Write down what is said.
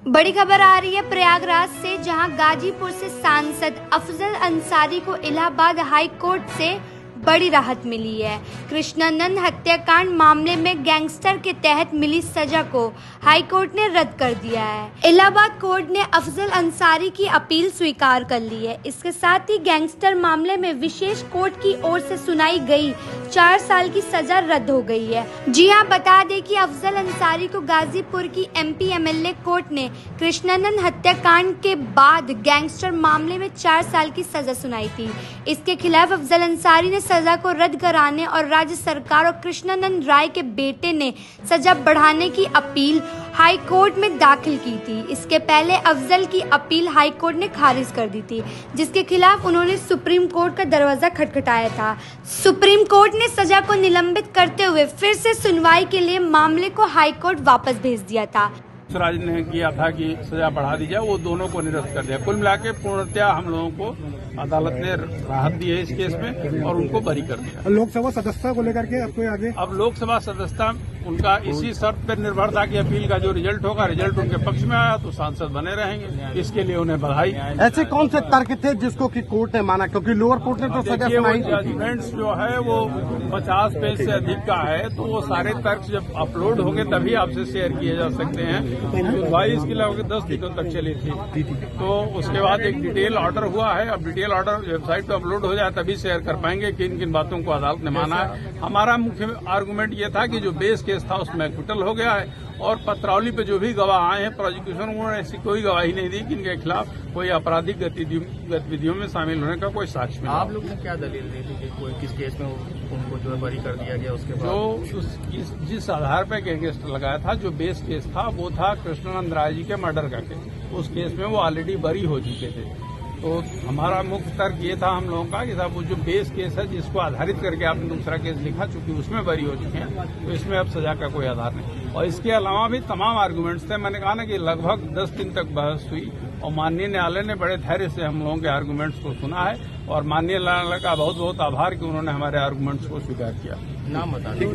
बड़ी खबर आ रही है प्रयागराज से, जहां गाजीपुर से सांसद अफजल अंसारी को इलाहाबाद हाई कोर्ट से बड़ी राहत मिली है। कृष्णानंद हत्याकांड मामले में गैंगस्टर के तहत मिली सजा को हाई कोर्ट ने रद्द कर दिया है। इलाहाबाद कोर्ट ने अफजल अंसारी की अपील स्वीकार कर ली है। इसके साथ ही गैंगस्टर मामले में विशेष कोर्ट की ओर से सुनाई गई 4 साल की सजा रद्द हो गई है। जी हां, बता दें कि अफजल अंसारी को गाजीपुर की MP MLA कोर्ट ने कृष्णानंद हत्याकांड के बाद गैंगस्टर मामले में 4 साल की सजा सुनाई थी। इसके खिलाफ अफजल अंसारी ने सजा को रद्द कराने और राज्य सरकार और कृष्णानंद राय के बेटे ने सजा बढ़ाने की अपील हाई कोर्ट में दाखिल की थी। इसके पहले अफजल की अपील हाई कोर्ट ने खारिज कर दी थी, जिसके खिलाफ उन्होंने सुप्रीम कोर्ट का दरवाजा खटखटाया था। सुप्रीम कोर्ट ने सजा को निलंबित करते हुए फिर से सुनवाई के लिए मामले को हाई कोर्ट वापस भेज दिया था। राज ने किया था कि सजा बढ़ा दी जाए, वो दोनों को निरस्त कर दिया। कुल मिला के पूर्णतया हम लोगों को अदालत ने राहत दी है इस केस में और उनको बरी कर दिया। लोकसभा सदस्यता को लेकर के आपको आगे अब लोकसभा सदस्यता उनका इसी शर्त पर निर्भर था कि अपील का जो रिजल्ट होगा, रिजल्ट उनके पक्ष में आया तो सांसद बने रहेंगे। इसके लिए उन्हें बधाई। ऐसे कौन से तर्क थे जिसको कि कोर्ट ने माना, क्योंकि लोअर कोर्ट ने तो सजा सुनाई? जजमेंट्स जो है वो 50 पेज से अधिक का है, तो वो सारे तर्क जब अपलोड होंगे तभी आपसे शेयर किए जा सकते हैं। सुनवाई इसके अलावा 10 दिनों तक चली थी, तो उसके बाद एक डिटेल ऑर्डर हुआ है। अब डिटेल ऑर्डर वेबसाइट पर अपलोड हो जाए तभी शेयर कर पाएंगे किन किन बातों को अदालत ने माना है। हमारा मुख्य आर्गुमेंट ये था कि जो बेस केस था उसमें एक्विटल हो गया है और पत्रावली पे जो भी गवाह आए हैं, प्रोसिक्यूशन उन्होंने ऐसी कोई गवाही नहीं दी कि इनके खिलाफ कोई आपराधिक गतिविधियों में शामिल होने का कोई साक्ष्य मिला। आप लोग ने क्या दलील दी थी कि कोई किस केस में उनको जो है बरी कर दिया गया? उसके बाद जिस आधार पर गैंगस्टर लगाया था, जो बेस केस था वो था कृष्णानंद राय जी के मर्डर का केस। उस केस में वो ऑलरेडी बरी हो चुके थे। तो हमारा मुख्य तर्क ये था हम लोगों का कि साहब वो जो बेस केस है जिसको आधारित करके आपने दूसरा केस लिखा, चूंकि उसमें बरी हो चुके हैं, तो इसमें अब सजा का कोई आधार नहीं। और इसके अलावा भी तमाम आर्गुमेंट्स थे। मैंने कहा ना कि लगभग 10 दिन तक बहस हुई और माननीय न्यायालय ने बड़े धैर्य से हम लोगों के आर्गुमेंट्स को सुना है और माननीय न्यायालय का बहुत बहुत आभार कि उन्होंने हमारे आर्गुमेंट्स को स्वीकार किया। नाम बता दें।